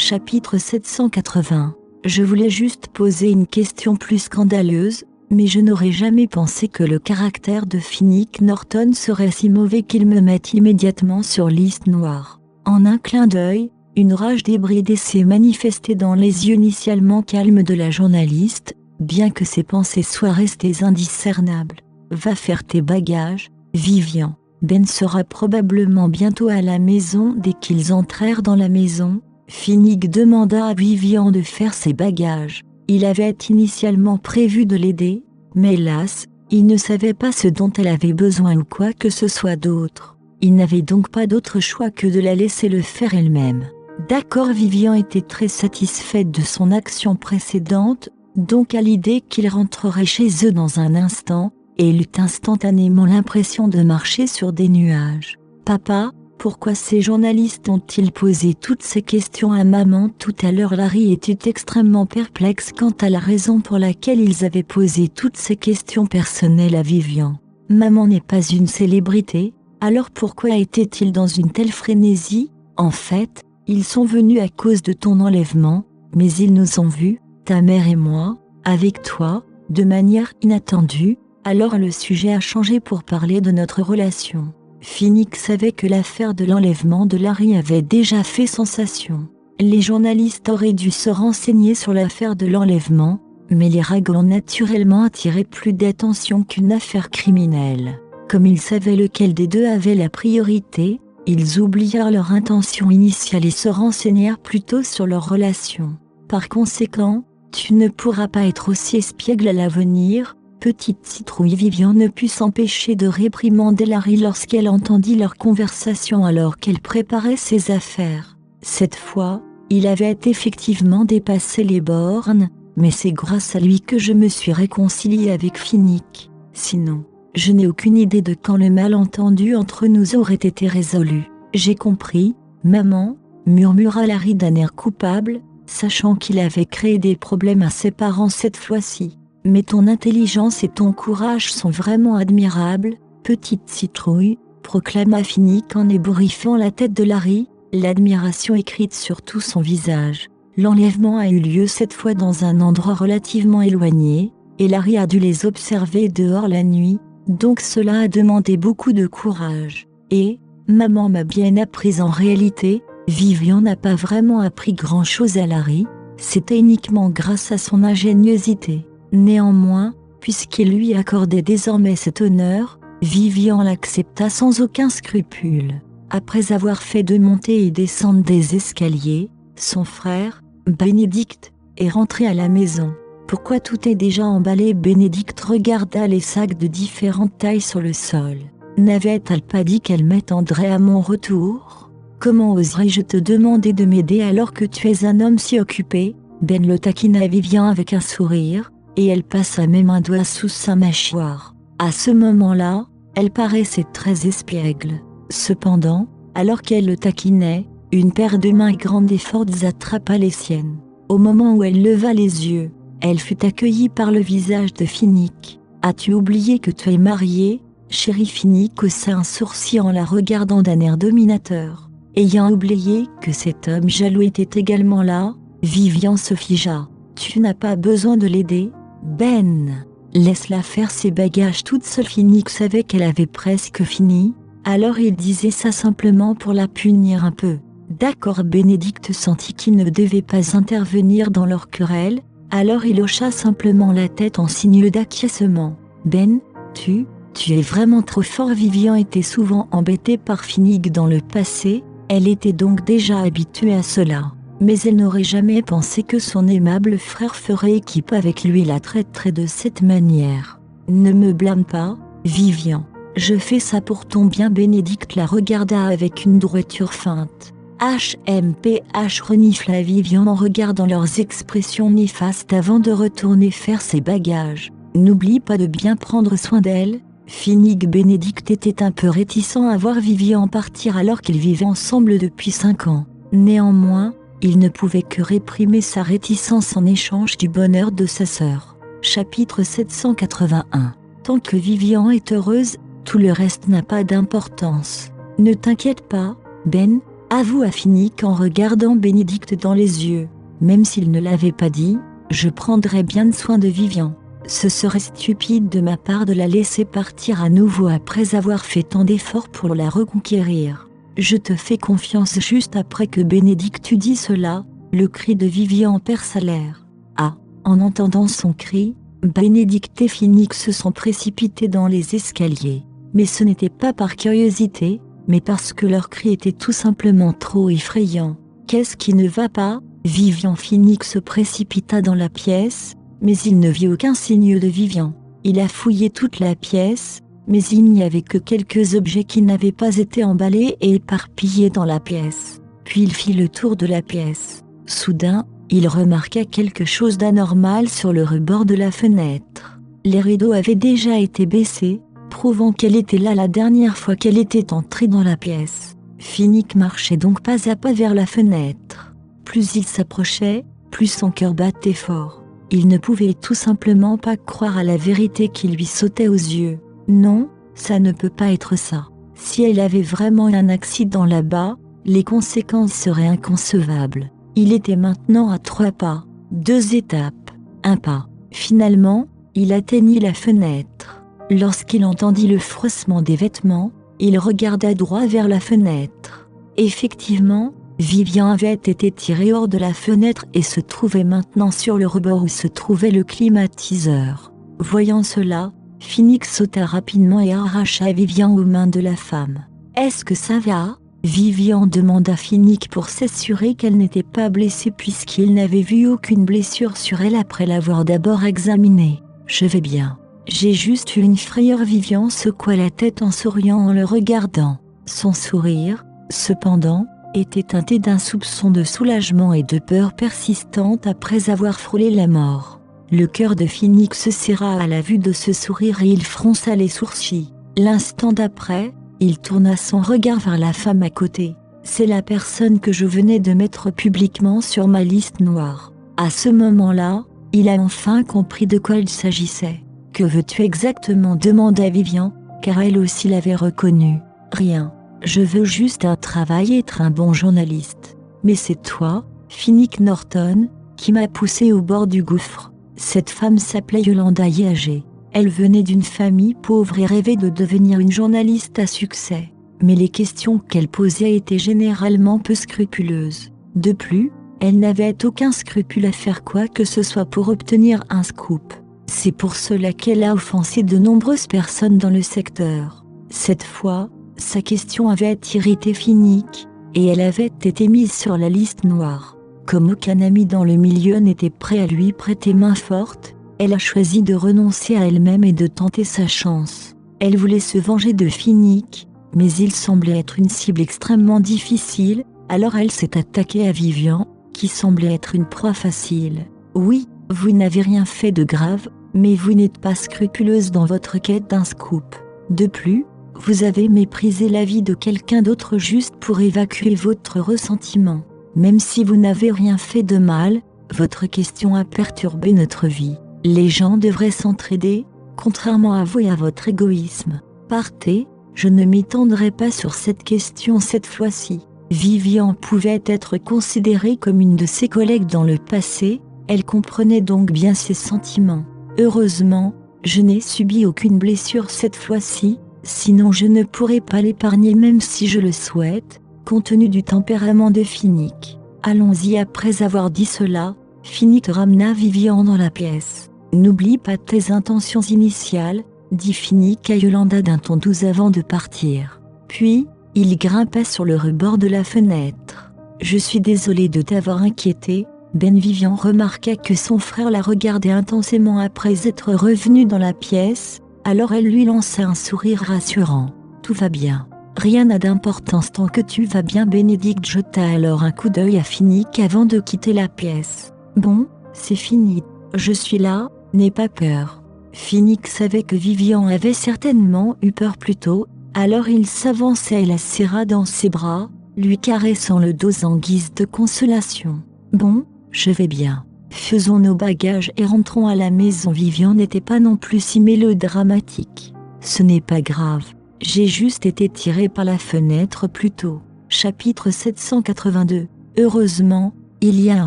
Chapitre 780. Je voulais juste poser une question plus scandaleuse, mais je n'aurais jamais pensé que le caractère de Finnick Norton serait si mauvais qu'il me mette immédiatement sur liste noire. En un clin d'œil, une rage débridée s'est manifestée dans les yeux initialement calmes de la journaliste, bien que ses pensées soient restées indiscernables. Va faire tes bagages, Vivian. Ben sera probablement bientôt à la maison. Dès qu'ils entrèrent dans la maison, Finnick demanda à Vivian de faire ses bagages. Il avait initialement prévu de l'aider, mais hélas, il ne savait pas ce dont elle avait besoin ou quoi que ce soit d'autre. Il n'avait donc pas d'autre choix que de la laisser le faire elle-même. D'accord, Vivian était très satisfaite de son action précédente, donc à l'idée qu'ils rentreraient chez eux dans un instant, et elle eut instantanément l'impression de marcher sur des nuages. Papa, pourquoi ces journalistes ont-ils posé toutes ces questions à maman tout à l'heure? Larry était extrêmement perplexe quant à la raison pour laquelle ils avaient posé toutes ces questions personnelles à Vivian. Maman n'est pas une célébrité, alors pourquoi était-il dans une telle frénésie? En fait, ils sont venus à cause de ton enlèvement, mais ils nous ont vus, ta mère et moi, avec toi, de manière inattendue, alors le sujet a changé pour parler de notre relation. Finnick savait que l'affaire de l'enlèvement de Larry avait déjà fait sensation. Les journalistes auraient dû se renseigner sur l'affaire de l'enlèvement, mais les ragots ont naturellement attiré plus d'attention qu'une affaire criminelle. Comme ils savaient lequel des deux avait la priorité, ils oublièrent leur intention initiale et se renseignèrent plutôt sur leur relation. Par conséquent, tu ne pourras pas être aussi espiègle à l'avenir. Petite citrouille. Vivian ne put s'empêcher de réprimander Larry lorsqu'elle entendit leur conversation alors qu'elle préparait ses affaires. Cette fois, il avait effectivement dépassé les bornes, mais c'est grâce à lui que je me suis réconciliée avec Finnick. Sinon, je n'ai aucune idée de quand le malentendu entre nous aurait été résolu. J'ai compris, maman, murmura Larry d'un air coupable, sachant qu'il avait créé des problèmes à ses parents cette fois-ci. Mais ton intelligence et ton courage sont vraiment admirables, petite citrouille, proclama Finnick en ébouriffant la tête de Larry, l'admiration écrite sur tout son visage. L'enlèvement a eu lieu cette fois dans un endroit relativement éloigné, et Larry a dû les observer dehors la nuit, donc cela a demandé beaucoup de courage. Et, maman m'a bien appris en réalité, Vivian n'a pas vraiment appris grand-chose à Larry, c'était uniquement grâce à son ingéniosité. Néanmoins, puisqu'il lui accordait désormais cet honneur, Vivian l'accepta sans aucun scrupule. Après avoir fait de montées et descendre des escaliers, son frère, Bénédicte, est rentré à la maison. Pourquoi tout est déjà emballé? Bénédicte regarda les sacs de différentes tailles sur le sol. N'avait-elle pas dit qu'elle m'attendrait à mon retour? Comment oserais-je te demander de m'aider alors que tu es un homme si occupé? Ben le taquina Vivian avec un sourire, et elle passa même un doigt sous sa mâchoire. À ce moment-là, elle paraissait très espiègle. Cependant, alors qu'elle le taquinait, une paire de mains grandes et fortes attrapa les siennes. Au moment où elle leva les yeux, elle fut accueillie par le visage de Finnick. « As-tu oublié que tu es mariée, chérie ?» Finnick haussa un sourcil en la regardant d'un air dominateur. Ayant oublié que cet homme jaloux était également là, Vivian se figea. « Tu n'as pas besoin de l'aider, Ben. Laisse-la faire ses bagages toute seule. » Finnick savait qu'elle avait presque fini, alors il disait ça simplement pour la punir un peu. D'accord. Bénédicte sentit qu'il ne devait pas intervenir dans leur querelle, alors il hocha simplement la tête en signe d'acquiescement. Ben, tu es vraiment trop fort. Vivian était souvent embêtée par Finnick dans le passé, elle était donc déjà habituée à cela. Mais elle n'aurait jamais pensé que son aimable frère ferait équipe avec lui et la traiterait de cette manière. Ne me blâme pas, Vivian. Je fais ça pour ton bien. Bénédicte la regarda avec une droiture feinte. HMPH renifla Vivian en regardant leurs expressions néfastes avant de retourner faire ses bagages. N'oublie pas de bien prendre soin d'elle. Finnick. Bénédicte était un peu réticent à voir Vivian partir alors qu'ils vivaient ensemble depuis 5 ans. Néanmoins, il ne pouvait que réprimer sa réticence en échange du bonheur de sa sœur. Chapitre 781. Tant que Vivian est heureuse, tout le reste n'a pas d'importance. Ne t'inquiète pas, Ben, avoua Finnick en regardant Bénédicte dans les yeux. Même s'il ne l'avait pas dit, je prendrais bien soin de Vivian. Ce serait stupide de ma part de la laisser partir à nouveau après avoir fait tant d'efforts pour la reconquérir. Je te fais confiance. Juste après que Bénédicte eut dit cela, le cri de Vivian perça l'air. Ah! En entendant son cri, Bénédicte et Finnick se sont précipités dans les escaliers. Mais ce n'était pas par curiosité, mais parce que leur cri était tout simplement trop effrayant. Qu'est-ce qui ne va pas? Vivian. Finnick se précipita dans la pièce, mais il ne vit aucun signe de Vivian. Il a fouillé toute la pièce, mais il n'y avait que quelques objets qui n'avaient pas été emballés et éparpillés dans la pièce. Puis il fit le tour de la pièce. Soudain, il remarqua quelque chose d'anormal sur le rebord de la fenêtre. Les rideaux avaient déjà été baissés, prouvant qu'elle était là la dernière fois qu'elle était entrée dans la pièce. Finnick marchait donc pas à pas vers la fenêtre. Plus il s'approchait, plus son cœur battait fort. Il ne pouvait tout simplement pas croire à la vérité qui lui sautait aux yeux. Non, ça ne peut pas être ça. Si elle avait vraiment un accident là-bas, les conséquences seraient inconcevables. Il était maintenant à 3 pas, 2 étapes, 1 pas. Finalement, il atteignit la fenêtre. Lorsqu'il entendit le froissement des vêtements, il regarda droit vers la fenêtre. Effectivement, Vivian avait été tirée hors de la fenêtre et se trouvait maintenant sur le rebord où se trouvait le climatiseur. Voyant cela, Finnick sauta rapidement et arracha Vivian aux mains de la femme. « Est-ce que ça va ?» Vivian demanda Finnick pour s'assurer qu'elle n'était pas blessée puisqu'il n'avait vu aucune blessure sur elle après l'avoir d'abord examinée. « Je vais bien. J'ai juste eu une frayeur. » Vivian secoua la tête en souriant en le regardant. Son sourire, cependant, était teinté d'un soupçon de soulagement et de peur persistante après avoir frôlé la mort. Le cœur de Finnick se serra à la vue de ce sourire et il fronça les sourcils. L'instant d'après, il tourna son regard vers la femme à côté. « C'est la personne que je venais de mettre publiquement sur ma liste noire. » À ce moment-là, il a enfin compris de quoi il s'agissait. « Que veux-tu exactement ?» demanda Vivian, car elle aussi l'avait reconnu. « Rien. Je veux juste un travail et être un bon journaliste. Mais c'est toi, Finnick Norton, qui m'a poussé au bord du gouffre. » Cette femme s'appelait Yolanda Yeager. Elle venait d'une famille pauvre et rêvait de devenir une journaliste à succès. Mais les questions qu'elle posait étaient généralement peu scrupuleuses. De plus, elle n'avait aucun scrupule à faire quoi que ce soit pour obtenir un scoop. C'est pour cela qu'elle a offensé de nombreuses personnes dans le secteur. Cette fois, sa question avait irrité Finnick, et elle avait été mise sur la liste noire. Comme aucun ami dans le milieu n'était prêt à lui prêter main forte, elle a choisi de renoncer à elle-même et de tenter sa chance. Elle voulait se venger de Finnick, mais il semblait être une cible extrêmement difficile, alors elle s'est attaquée à Vivian, qui semblait être une proie facile. Oui, vous n'avez rien fait de grave, mais vous n'êtes pas scrupuleuse dans votre quête d'un scoop. De plus, vous avez méprisé la vie de quelqu'un d'autre juste pour évacuer votre ressentiment. Même si vous n'avez rien fait de mal, votre question a perturbé notre vie. Les gens devraient s'entraider, contrairement à vous et à votre égoïsme. Partez, je ne m'étendrai pas sur cette question cette fois-ci. Vivian pouvait être considérée comme une de ses collègues dans le passé, elle comprenait donc bien ses sentiments. Heureusement, je n'ai subi aucune blessure cette fois-ci, sinon je ne pourrais pas l'épargner même si je le souhaite, compte tenu du tempérament de Finnick. Allons-y. Après avoir dit cela, Finnick ramena Vivian dans la pièce. N'oublie pas tes intentions initiales, dit Finnick à Yolanda d'un ton doux avant de partir. Puis, il grimpa sur le rebord de la fenêtre. Je suis désolé de t'avoir inquiété. Vivian remarqua que son frère la regardait intensément après être revenu dans la pièce, alors elle lui lança un sourire rassurant. Tout va bien. Rien n'a d'importance tant que tu vas bien. Bénédicte jeta alors un coup d'œil à Finnick avant de quitter la pièce. Bon, c'est fini. Je suis là, n'aie pas peur. Finnick savait que Vivian avait certainement eu peur plus tôt, alors il s'avança et la serra dans ses bras, lui caressant le dos en guise de consolation. Bon, je vais bien. Faisons nos bagages et rentrons à la maison. Vivian n'était pas non plus si mélodramatique. Ce n'est pas grave. J'ai juste été tirée par la fenêtre plus tôt. Chapitre 782. Heureusement, il y a un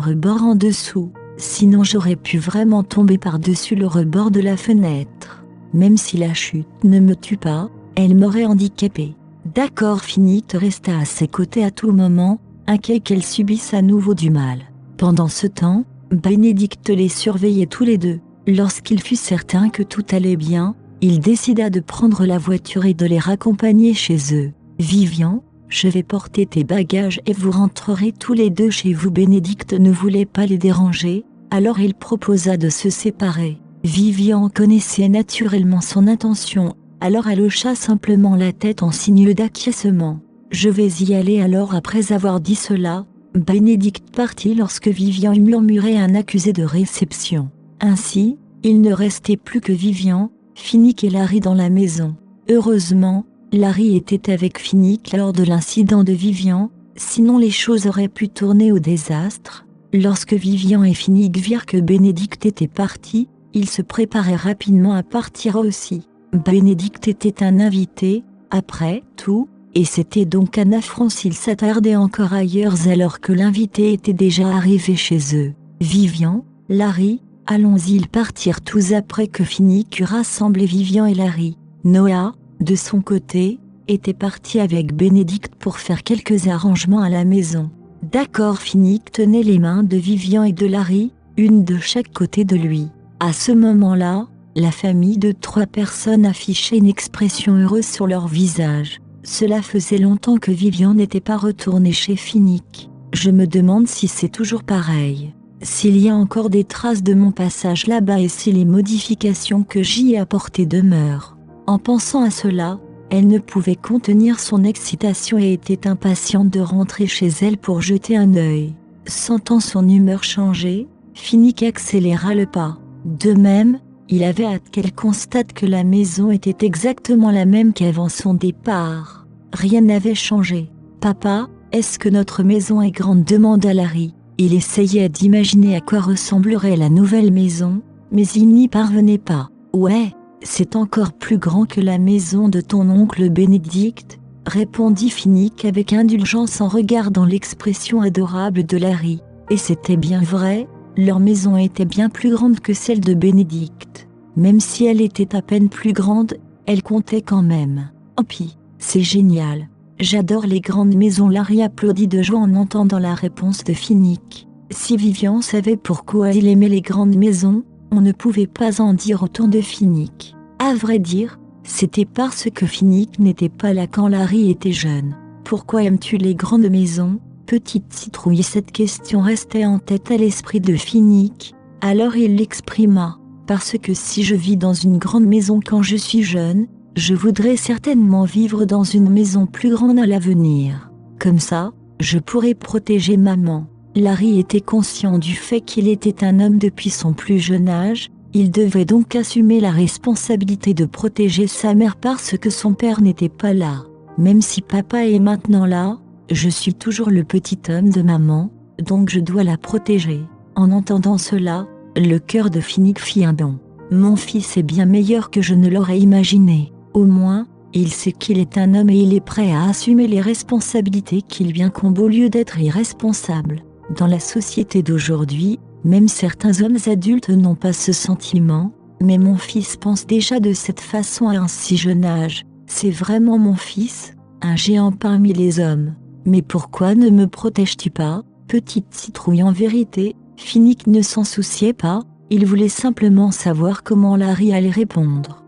rebord en dessous, sinon j'aurais pu vraiment tomber par-dessus le rebord de la fenêtre. Même si la chute ne me tue pas, elle m'aurait handicapé. D'accord, Finnick resta à ses côtés à tout moment, inquiet qu'elle subisse à nouveau du mal. Pendant ce temps, Bénédicte les surveillait tous les deux. Lorsqu'il fut certain que tout allait bien, il décida de prendre la voiture et de les raccompagner chez eux. Vivian, je vais porter tes bagages et vous rentrerez tous les deux chez vous. Bénédicte ne voulait pas les déranger, alors il proposa de se séparer. Vivian connaissait naturellement son intention, alors elle hocha simplement la tête en signe d'acquiescement. Je vais y aller alors. Après avoir dit cela, Bénédicte partit lorsque Vivian eut murmuré un accusé de réception. Ainsi, il ne restait plus que Vivian, Finnick et Larry dans la maison. Heureusement, Larry était avec Finnick lors de l'incident de Vivian, sinon les choses auraient pu tourner au désastre. Lorsque Vivian et Finnick virent que Bénédicte était parti, ils se préparaient rapidement à partir aussi. Bénédicte était un invité, après tout, et c'était donc un affront s'ils s'attardaient encore ailleurs alors que l'invité était déjà arrivé chez eux. Vivian, Larry, allons-y. Ils partirent tous après que Finnick eut rassemblé Vivian et Larry. Noah, de son côté, était parti avec Bénédicte pour faire quelques arrangements à la maison. D'accord, Finnick tenait les mains de Vivian et de Larry, une de chaque côté de lui. À ce moment-là, la famille de 3 personnes affichait une expression heureuse sur leur visage. Cela faisait longtemps que Vivian n'était pas retournée chez Finnick. Je me demande si c'est toujours pareil. S'il y a encore des traces de mon passage là-bas et si les modifications que j'y ai apportées demeurent. En pensant à cela, elle ne pouvait contenir son excitation et était impatiente de rentrer chez elle pour jeter un œil. Sentant son humeur changer, Finnick accéléra le pas. De même, il avait hâte qu'elle constate que la maison était exactement la même qu'avant son départ. Rien n'avait changé. « Papa, est-ce que notre maison est grande ?» demanda Larry. Il essayait d'imaginer à quoi ressemblerait la nouvelle maison, mais il n'y parvenait pas. « Ouais, c'est encore plus grand que la maison de ton oncle Bénédicte, répondit Finnick avec indulgence en regardant l'expression adorable de Larry. Et c'était bien vrai, leur maison était bien plus grande que celle de Bénédicte. Même si elle était à peine plus grande, elle comptait quand même. Oh pis, c'est génial. J'adore les grandes maisons. Larry applaudit de joie en entendant la réponse de Finnick. Si Vivian savait pourquoi il aimait les grandes maisons, on ne pouvait pas en dire autant de Finnick. À vrai dire, c'était parce que Finnick n'était pas là quand Larry était jeune. Pourquoi aimes-tu les grandes maisons, petite citrouille? Cette question restait en tête à l'esprit de Finnick, alors il l'exprima. Parce que si je vis dans une grande maison quand je suis jeune, je voudrais certainement vivre dans une maison plus grande à l'avenir. Comme ça, je pourrais protéger maman. Larry était conscient du fait qu'il était un homme depuis son plus jeune âge, il devait donc assumer la responsabilité de protéger sa mère parce que son père n'était pas là. Même si papa est maintenant là, je suis toujours le petit homme de maman, donc je dois la protéger. En entendant cela, le cœur de Finnick fit un bond. Mon fils est bien meilleur que je ne l'aurais imaginé. Au moins, il sait qu'il est un homme et il est prêt à assumer les responsabilités qui lui incombent au lieu d'être irresponsable. Dans la société d'aujourd'hui, même certains hommes adultes n'ont pas ce sentiment, mais mon fils pense déjà de cette façon à un si jeune âge. C'est vraiment mon fils, un géant parmi les hommes. Mais pourquoi ne me protèges-tu pas, petite citrouille? En vérité, Finnick ne s'en souciait pas, il voulait simplement savoir comment Larry allait répondre.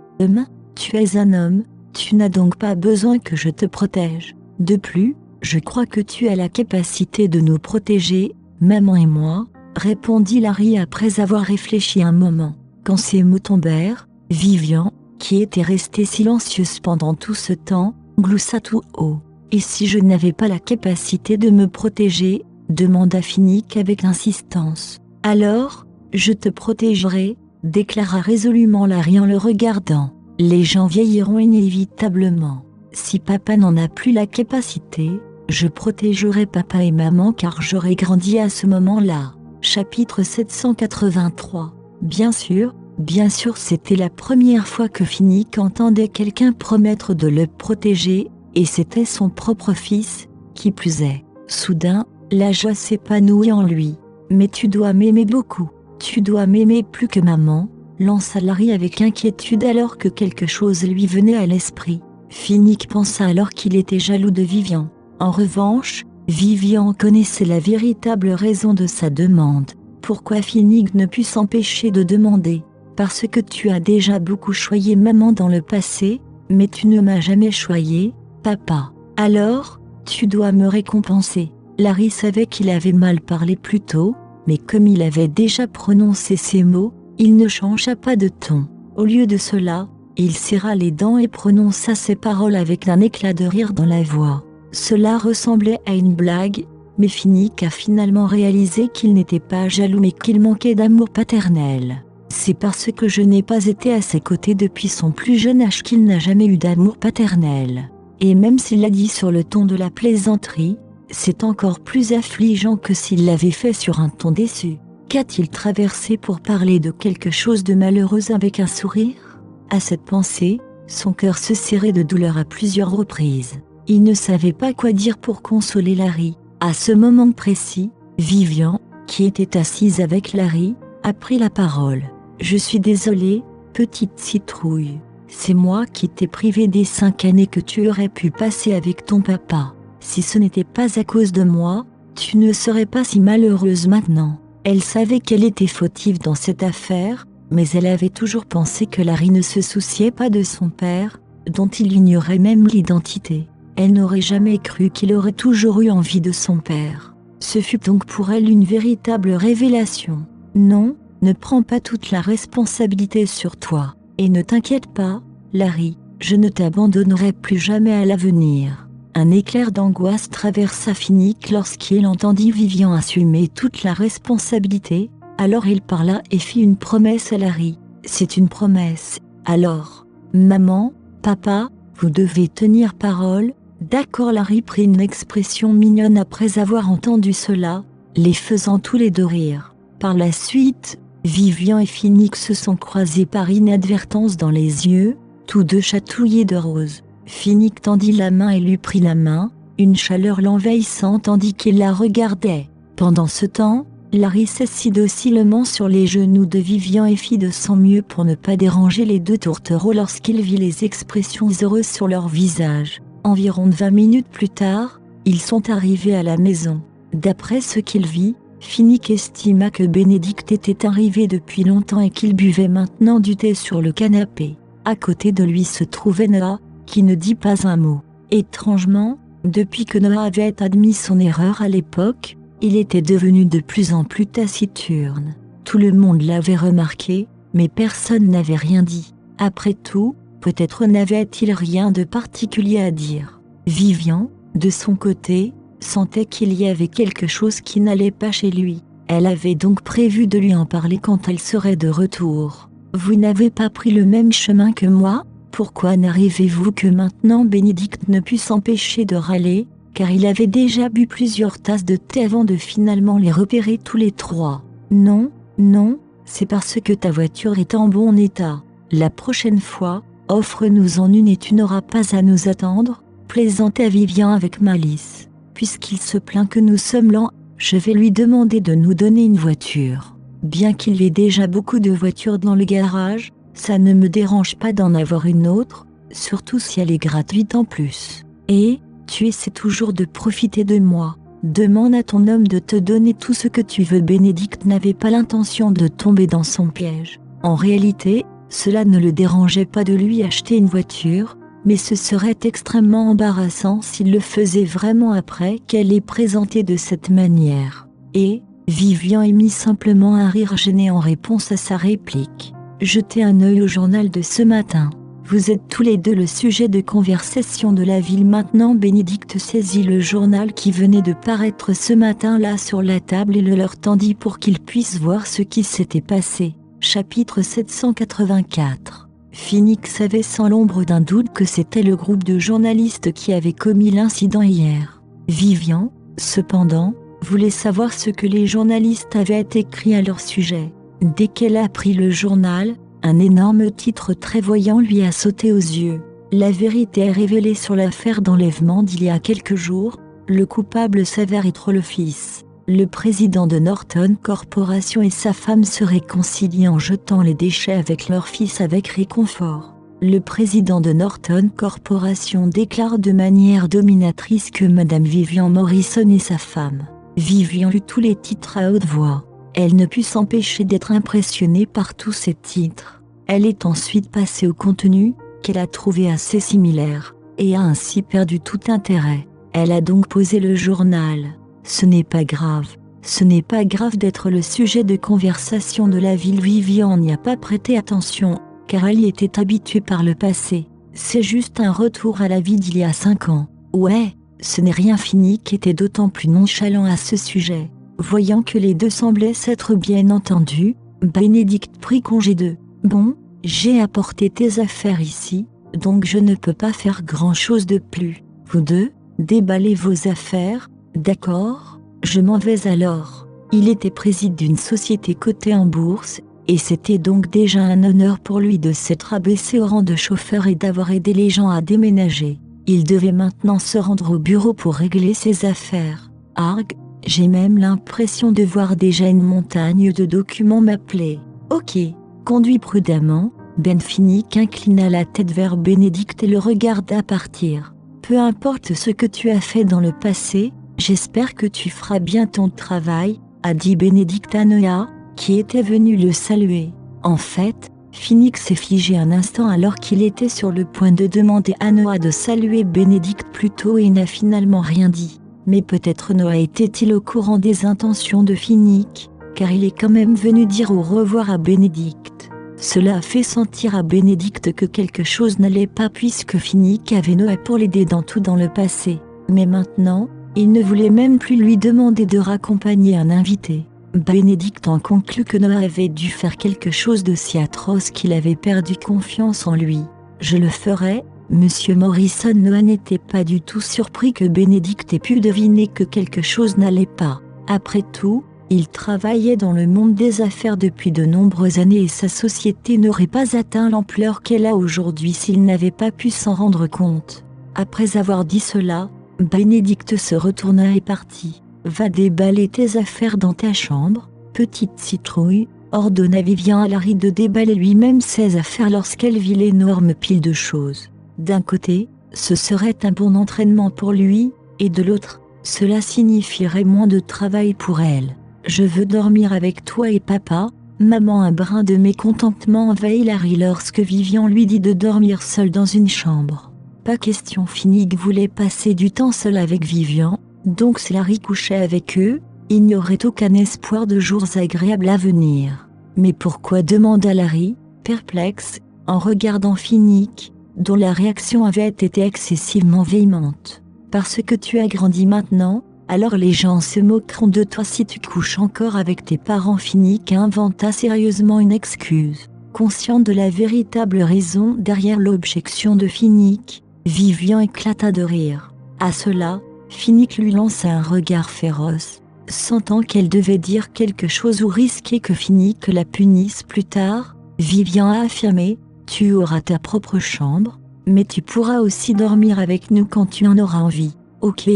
Tu es un homme, tu n'as donc pas besoin que je te protège. De plus, je crois que tu as la capacité de nous protéger, maman et moi, répondit Larry après avoir réfléchi un moment. Quand ces mots tombèrent, Vivian, qui était restée silencieuse pendant tout ce temps, gloussa tout haut. Et si je n'avais pas la capacité de me protéger, demanda Finnick avec insistance. Alors, je te protégerai, déclara résolument Larry en le regardant. Les gens vieilliront inévitablement. Si papa n'en a plus la capacité, je protégerai papa et maman car j'aurai grandi à ce moment-là. Chapitre 783. Bien sûr, c'était la première fois que Finnick entendait quelqu'un promettre de le protéger, et c'était son propre fils, Qui plus est, soudain, la joie s'épanouit en lui. « Mais tu dois m'aimer beaucoup. Tu dois m'aimer plus que maman », lança Larry avec inquiétude alors que quelque chose lui venait à l'esprit. Finnick pensa alors qu'il était jaloux de Vivian. En revanche, Vivian connaissait la véritable raison de sa demande. Pourquoi Finnick ne put s'empêcher de demander ? Parce que tu as déjà beaucoup choyé maman dans le passé, mais tu ne m'as jamais choyé, papa. Alors, tu dois me récompenser. Larry savait qu'il avait mal parlé plus tôt, mais comme il avait déjà prononcé ces mots, il ne changea pas de ton. Au lieu de cela, il serra les dents et prononça ces paroles avec un éclat de rire dans la voix. Cela ressemblait à une blague, mais Finnick a finalement réalisé qu'il n'était pas jaloux mais qu'il manquait d'amour paternel. C'est parce que je n'ai pas été à ses côtés depuis son plus jeune âge qu'il n'a jamais eu d'amour paternel. Et même s'il l'a dit sur le ton de la plaisanterie, c'est encore plus affligeant que s'il l'avait fait sur un ton déçu. Qu'a-t-il traversé pour parler de quelque chose de malheureux avec un sourire ? À cette pensée, son cœur se serrait de douleur à plusieurs reprises. Il ne savait pas quoi dire pour consoler Larry. À ce moment précis, Vivian, qui était assise avec Larry, a pris la parole. « Je suis désolée, petite citrouille. C'est moi qui t'ai privé des 5 années que tu aurais pu passer avec ton papa. Si ce n'était pas à cause de moi, tu ne serais pas si malheureuse maintenant. » Elle savait qu'elle était fautive dans cette affaire, mais elle avait toujours pensé que Larry ne se souciait pas de son père, dont il ignorait même l'identité. Elle n'aurait jamais cru qu'il aurait toujours eu envie de son père. Ce fut donc pour elle une véritable révélation. « Non, ne prends pas toute la responsabilité sur toi. Et ne t'inquiète pas, Larry, je ne t'abandonnerai plus jamais à l'avenir. » Un éclair d'angoisse traversa Finnick lorsqu'il entendit Vivian assumer toute la responsabilité. Alors il parla et fit une promesse à Larry. « C'est une promesse. Alors, maman, papa, vous devez tenir parole. » D'accord. Larry prit une expression mignonne après avoir entendu cela, les faisant tous les deux rire. Par la suite, Vivian et Finnick se sont croisés par inadvertance dans les yeux, tous deux chatouillés de rose. Finnick tendit la main et lui prit la main, une chaleur l'envahissant tandis qu'il la regardait. Pendant ce temps, Larry s'assit docilement sur les genoux de Vivian et fit de son mieux pour ne pas déranger les deux tourtereaux lorsqu'il vit les expressions heureuses sur leur visage. Environ 20 minutes plus tard, ils sont arrivés à la maison. D'après ce qu'il vit, Finnick estima que Bénédicte était arrivé depuis longtemps et qu'il buvait maintenant du thé sur le canapé. À côté de lui se trouvait Noah, qui ne dit pas un mot. Étrangement, depuis que Noah avait admis son erreur à l'époque, il était devenu de plus en plus taciturne. Tout le monde l'avait remarqué, mais personne n'avait rien dit. Après tout, peut-être n'avait-il rien de particulier à dire. Vivian, de son côté, sentait qu'il y avait quelque chose qui n'allait pas chez lui. Elle avait donc prévu de lui en parler quand elle serait de retour. « Vous n'avez pas pris le même chemin que moi ? Pourquoi n'arrivez-vous que maintenant ?» Bénédicte ne put s'empêcher de râler, car il avait déjà bu plusieurs tasses de thé avant de finalement les repérer tous les trois. « Non, non, c'est parce que ta voiture est en bon état. La prochaine fois, offre-nous-en une et tu n'auras pas à nous attendre, » plaisantait Vivian avec malice. « Puisqu'il se plaint que nous sommes lents, je vais lui demander de nous donner une voiture. Bien qu'il y ait déjà beaucoup de voitures dans le garage, ça ne me dérange pas d'en avoir une autre, surtout si elle est gratuite en plus. Et, tu essaies toujours de profiter de moi. Demande à ton homme de te donner tout ce que tu veux. » Bénédicte n'avait pas l'intention de tomber dans son piège. En réalité, cela ne le dérangeait pas de lui acheter une voiture, mais ce serait extrêmement embarrassant s'il le faisait vraiment après qu'elle l'ait présenté de cette manière. Et, Vivian émit simplement un rire gêné en réponse à sa réplique. Jetez un œil au journal de ce matin. Vous êtes tous les deux le sujet de conversation de la ville maintenant. Bénédicte saisit le journal qui venait de paraître ce matin-là sur la table et le leur tendit pour qu'ils puissent voir ce qui s'était passé. Chapitre 784. Finnick savait sans l'ombre d'un doute que c'était le groupe de journalistes qui avait commis l'incident hier. Vivian, cependant, voulait savoir ce que les journalistes avaient écrit à leur sujet. Dès qu'elle a pris le journal, un énorme titre très voyant lui a sauté aux yeux. La vérité est révélée sur l'affaire d'enlèvement d'il y a quelques jours, Le coupable s'avère être le fils. Le président de Norton Corporation et sa femme se réconcilient en jetant les déchets avec leur fils avec réconfort. Le président de Norton Corporation déclare de manière dominatrice que Madame Vivian Morrison est sa femme. Vivian lut tous les titres à haute voix. Elle ne put s'empêcher d'être impressionnée par tous ces titres. Elle est ensuite passée au contenu, qu'elle a trouvé assez similaire, et a ainsi perdu tout intérêt. Elle a donc posé le journal. Ce n'est pas grave. Ce n'est pas grave d'être le sujet de conversation de la ville. Vivian n'y a pas prêté attention, car elle y était habituée par le passé. C'est juste un retour à la vie d'il y a 5 ans. Ouais, ce n'est rien. Finnick était d'autant plus nonchalant à ce sujet. Voyant que les deux semblaient s'être bien entendus, Bénédicte prit congé d'eux. Bon, j'ai apporté tes affaires ici, donc je ne peux pas faire grand-chose de plus. Vous deux, déballez vos affaires, d'accord? Je m'en vais alors. Il était président d'une société cotée en bourse, et c'était donc déjà un honneur pour lui de s'être abaissé au rang de chauffeur et d'avoir aidé les gens à déménager. Il devait maintenant se rendre au bureau pour régler ses affaires. Arg, j'ai même l'impression de voir déjà une montagne de documents m'appeler. Ok, conduis prudemment. Ben Finnick inclina la tête vers Bénédicte et le regarda partir. Peu importe ce que tu as fait dans le passé, j'espère que tu feras bien ton travail, a dit Bénédicte à Noah, qui était venu le saluer. En fait, Finnick s'est figé un instant alors qu'il était sur le point de demander à Noah de saluer Bénédicte plus tôt et n'a finalement rien dit. Mais peut-être Noah était-il au courant des intentions de Finnick, car il est quand même venu dire au revoir à Bénédicte. Cela a fait sentir à Bénédicte que quelque chose n'allait pas puisque Finnick avait Noah pour l'aider dans tout dans le passé. Mais maintenant, il ne voulait même plus lui demander de raccompagner un invité. Bénédicte en conclut que Noah avait dû faire quelque chose de si atroce qu'il avait perdu confiance en lui. Je le ferai, Monsieur Morrison. Noah n'était pas du tout surpris que Bénédicte ait pu deviner que quelque chose n'allait pas. Après tout, il travaillait dans le monde des affaires depuis de nombreuses années et sa société n'aurait pas atteint l'ampleur qu'elle a aujourd'hui s'il n'avait pas pu s'en rendre compte. Après avoir dit cela, Bénédicte se retourna et partit. Va déballer tes affaires dans ta chambre, petite citrouille, ordonna Vivian à Larry de déballer lui-même ses affaires lorsqu'elle vit l'énorme pile de choses. D'un côté, ce serait un bon entraînement pour lui, et de l'autre, cela signifierait moins de travail pour elle. Je veux dormir avec toi et papa. Maman. Un brin de mécontentement envahit Larry lorsque Vivian lui dit de dormir seul dans une chambre. Pas question. Finnick voulait passer du temps seul avec Vivian, donc si Larry couchait avec eux, il n'y aurait aucun espoir de jours agréables à venir. Mais pourquoi? Demanda Larry, perplexe, en regardant Finnick, dont la réaction avait été excessivement véhémente. Parce que tu as grandi maintenant, alors les gens se moqueront de toi si tu couches encore avec tes parents. Finnick inventa sérieusement une excuse. Conscient de la véritable raison derrière l'objection de Finnick, Vivian éclata de rire. À cela, Finnick lui lança un regard féroce, sentant qu'elle devait dire quelque chose ou risquer que Finnick la punisse plus tard. Vivian a affirmé, tu auras ta propre chambre, mais tu pourras aussi dormir avec nous quand tu en auras envie. Ok,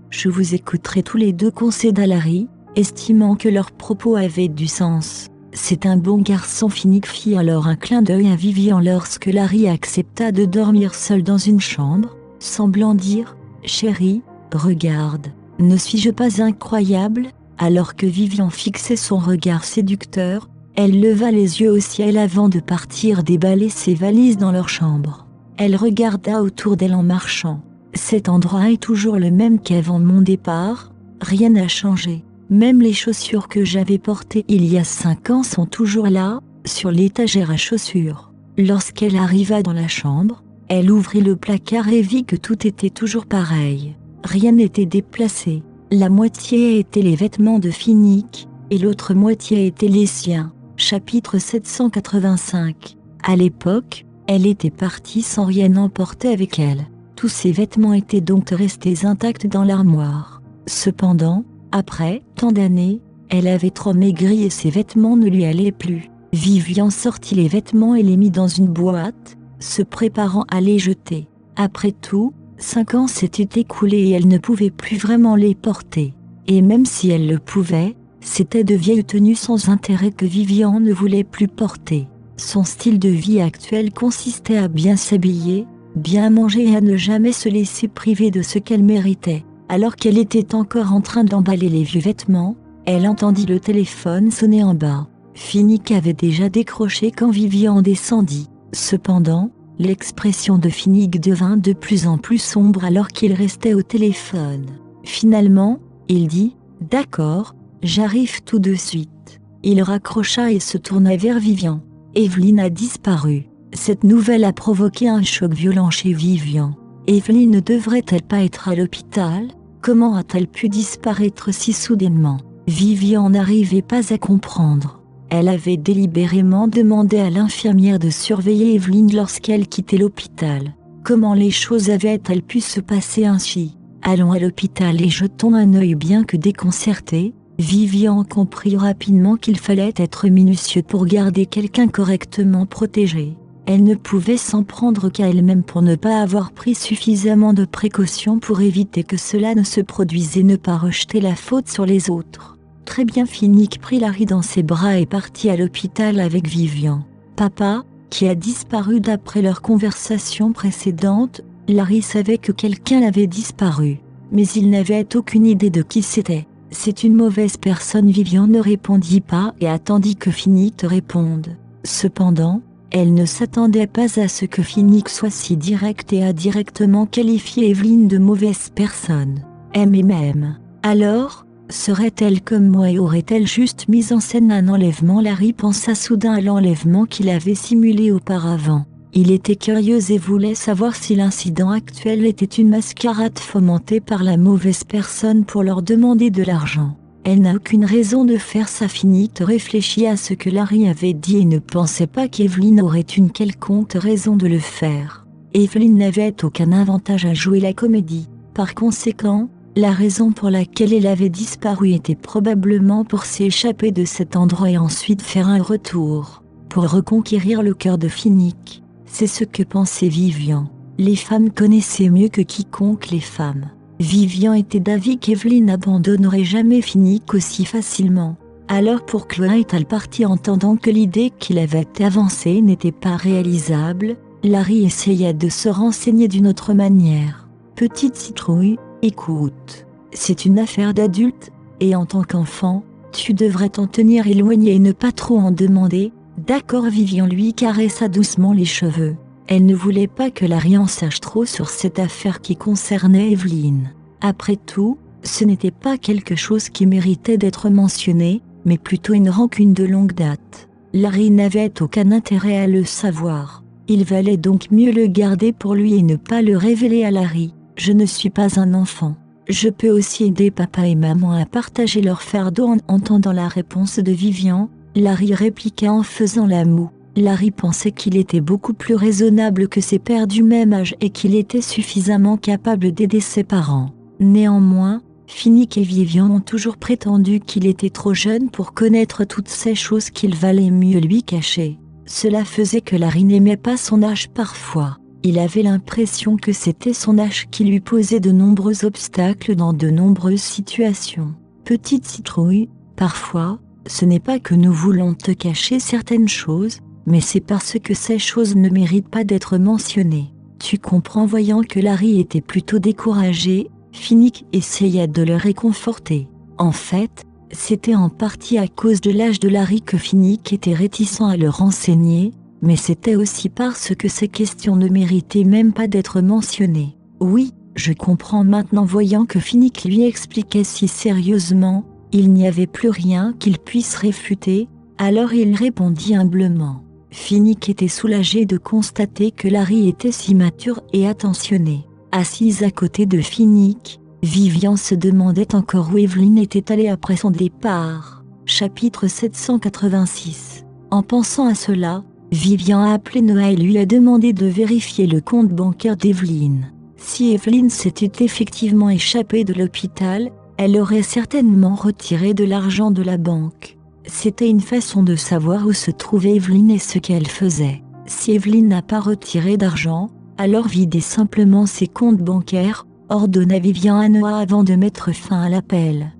je vous écouterai tous les deux, concéda Larry, estimant que leurs propos avaient du sens. C'est un bon garçon. Finnick fit alors un clin d'œil à Vivian lorsque Larry accepta de dormir seul dans une chambre, semblant dire, chérie, regarde, ne suis-je pas incroyable? Alors que Vivian fixait son regard séducteur, elle leva les yeux au ciel avant de partir déballer ses valises dans leur chambre. Elle regarda autour d'elle en marchant. Cet endroit est toujours le même qu'avant mon départ, rien n'a changé. Même les chaussures que j'avais portées il y a 5 ans sont toujours là, sur l'étagère à chaussures. Lorsqu'elle arriva dans la chambre, elle ouvrit le placard et vit que tout était toujours pareil. Rien n'était déplacé. La moitié était les vêtements de Finnick, et l'autre moitié était les siens. Chapitre 785. À l'époque, elle était partie sans rien emporter avec elle. Tous ses vêtements étaient donc restés intacts dans l'armoire. Cependant, après tant d'années, elle avait trop maigri et ses vêtements ne lui allaient plus. Vivian sortit les vêtements et les mit dans une boîte, se préparant à les jeter. Après tout, 5 ans s'étaient écoulés et elle ne pouvait plus vraiment les porter. Et même si elle le pouvait, c'était de vieilles tenues sans intérêt que Vivian ne voulait plus porter. Son style de vie actuel consistait à bien s'habiller, bien manger et à ne jamais se laisser priver de ce qu'elle méritait. Alors qu'elle était encore en train d'emballer les vieux vêtements, elle entendit le téléphone sonner en bas. Finnick avait déjà décroché quand Vivian descendit. Cependant, l'expression de Finnick devint de plus en plus sombre alors qu'il restait au téléphone. Finalement, il dit « D'accord, j'arrive tout de suite ». Il raccrocha et se tourna vers Vivian. Evelyne a disparu. Cette nouvelle a provoqué un choc violent chez Vivian. Evelyne ne devrait-elle pas être à l'hôpital ? Comment a-t-elle pu disparaître si soudainement ? Vivian n'arrivait pas à comprendre. Elle avait délibérément demandé à l'infirmière de surveiller Evelyne lorsqu'elle quittait l'hôpital. Comment les choses avaient-elles pu se passer ainsi ? Allons à l'hôpital et jetons un œil bien que déconcerté. Vivian comprit rapidement qu'il fallait être minutieux pour garder quelqu'un correctement protégé. Elle ne pouvait s'en prendre qu'à elle-même pour ne pas avoir pris suffisamment de précautions pour éviter que cela ne se produise et ne pas rejeter la faute sur les autres. Très bien, Finnick prit Larry dans ses bras et partit à l'hôpital avec Vivian. Papa, qui a disparu d'après leur conversation précédente, Larry savait que quelqu'un avait disparu, mais il n'avait aucune idée de qui c'était. C'est une mauvaise personne. Vivian ne répondit pas et attendit que Finnick réponde. Cependant, elle ne s'attendait pas à ce que Finnick soit si direct et a directement qualifié Evelyne de mauvaise personne. Même. Alors, serait-elle comme moi et aurait-elle juste mis en scène un enlèvement ? Larry pensa soudain à l'enlèvement qu'il avait simulé auparavant. Il était curieux et voulait savoir si l'incident actuel était une mascarade fomentée par la mauvaise personne pour leur demander de l'argent. Elle n'a aucune raison de faire ça. Finnick réfléchit à ce que Larry avait dit et ne pensait pas qu'Evelyne aurait une quelconque raison de le faire. Evelyne n'avait aucun avantage à jouer la comédie. Par conséquent, la raison pour laquelle elle avait disparu était probablement pour s'échapper de cet endroit et ensuite faire un retour, pour reconquérir le cœur de Finnick. C'est ce que pensait Vivian. Les femmes connaissaient mieux que quiconque les femmes. Vivian était d'avis qu'Evelyne n'abandonnerait jamais Finnick aussi facilement. Alors pourquoi est-elle partie entendant que l'idée qu'il avait avancée n'était pas réalisable? Larry essaya de se renseigner d'une autre manière. Petite citrouille, écoute. C'est une affaire d'adulte, et en tant qu'enfant, tu devrais t'en tenir éloigné et ne pas trop en demander. D'accord. Vivian lui caressa doucement les cheveux. Elle ne voulait pas que Larry en sache trop sur cette affaire qui concernait Evelyne. Après tout, ce n'était pas quelque chose qui méritait d'être mentionné, mais plutôt une rancune de longue date. Larry n'avait aucun intérêt à le savoir. Il valait donc mieux le garder pour lui et ne pas le révéler à Larry. Je ne suis pas un enfant. Je peux aussi aider papa et maman à partager leur fardeau. En entendant la réponse de Vivian, Larry répliqua en faisant la moue. Larry pensait qu'il était beaucoup plus raisonnable que ses pères du même âge et qu'il était suffisamment capable d'aider ses parents. Néanmoins, Finnick et Vivian ont toujours prétendu qu'il était trop jeune pour connaître toutes ces choses qu'il valait mieux lui cacher. Cela faisait que Larry n'aimait pas son âge parfois. Il avait l'impression que c'était son âge qui lui posait de nombreux obstacles dans de nombreuses situations. Petite citrouille, parfois, ce n'est pas que nous voulons te cacher certaines choses, mais c'est parce que ces choses ne méritent pas d'être mentionnées. Tu comprends? Voyant que Larry était plutôt découragé, Finnick essaya de le réconforter. En fait, c'était en partie à cause de l'âge de Larry que Finnick était réticent à le renseigner, mais c'était aussi parce que ces questions ne méritaient même pas d'être mentionnées. Oui, je comprends maintenant. Voyant que Finnick lui expliquait si sérieusement, il n'y avait plus rien qu'il puisse réfuter, alors il répondit humblement. Finnick était soulagé de constater que Larry était si mature et attentionné. Assise à côté de Finnick, Vivian se demandait encore où Evelyne était allée après son départ. Chapitre 786. En pensant à cela, Vivian a appelé Noah et lui a demandé de vérifier le compte bancaire d'Evelyne. Si Evelyne s'était effectivement échappée de l'hôpital, elle aurait certainement retiré de l'argent de la banque. C'était une façon de savoir où se trouvait Evelyne et ce qu'elle faisait. Si Evelyne n'a pas retiré d'argent, alors videz simplement ses comptes bancaires, ordonna Vivian à Noah avant de mettre fin à l'appel.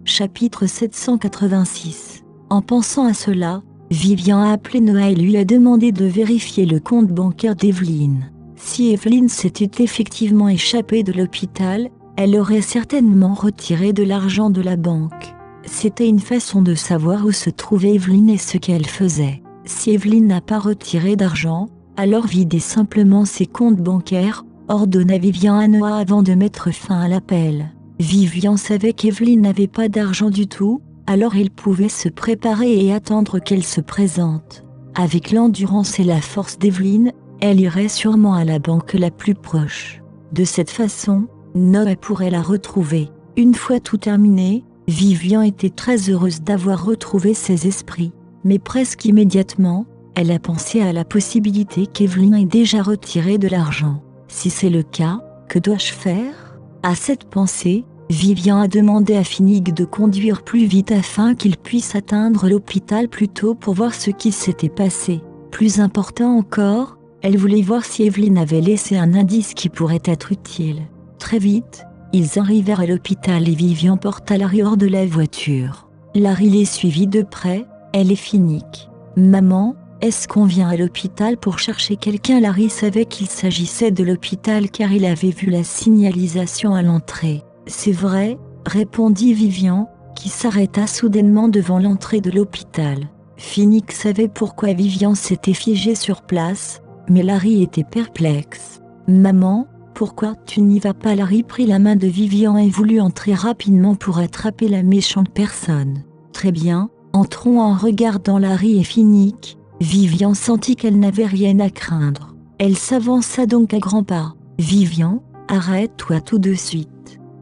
Chapitre 786. En pensant à cela, Vivian a appelé Noah et lui a demandé de vérifier le compte bancaire d'Evelyn. Si Evelyn s'était effectivement échappée de l'hôpital, elle aurait certainement retiré de l'argent de la banque. C'était une façon de savoir où se trouvait Evelyn et ce qu'elle faisait. Si Evelyn n'a pas retiré d'argent, alors videz simplement ses comptes bancaires, ordonna Vivian à Noah avant de mettre fin à l'appel. Vivian savait qu'Evelyn n'avait pas d'argent du tout, alors il pouvait se préparer et attendre qu'elle se présente. Avec l'endurance et la force d'Evelyn, elle irait sûrement à la banque la plus proche. De cette façon, Noah pourrait la retrouver. Une fois tout terminé, Vivian était très heureuse d'avoir retrouvé ses esprits. Mais presque immédiatement, elle a pensé à la possibilité qu'Evelyn ait déjà retiré de l'argent. Si c'est le cas, que dois-je faire ? À cette pensée, Vivian a demandé à Finnick de conduire plus vite afin qu'il puisse atteindre l'hôpital plus tôt pour voir ce qui s'était passé. Plus important encore, elle voulait voir si Evelyn avait laissé un indice qui pourrait être utile. Très vite, ils arrivèrent à l'hôpital et Vivian porta Larry hors de la voiture. Larry les suivit de près, elle et Finnick. « Maman, est-ce qu'on vient à l'hôpital pour chercher quelqu'un ?» Larry savait qu'il s'agissait de l'hôpital car il avait vu la signalisation à l'entrée. « C'est vrai », répondit Vivian, qui s'arrêta soudainement devant l'entrée de l'hôpital. Finnick savait pourquoi Vivian s'était figée sur place, mais Larry était perplexe. « Maman, pourquoi tu n'y vas pas ?» Larry prit la main de Vivian et voulut entrer rapidement pour attraper la méchante personne. « Très bien, entrons. » En regardant Larry et Finnick, Vivian sentit qu'elle n'avait rien à craindre. Elle s'avança donc à grands pas. « Vivian, arrête-toi tout de suite. »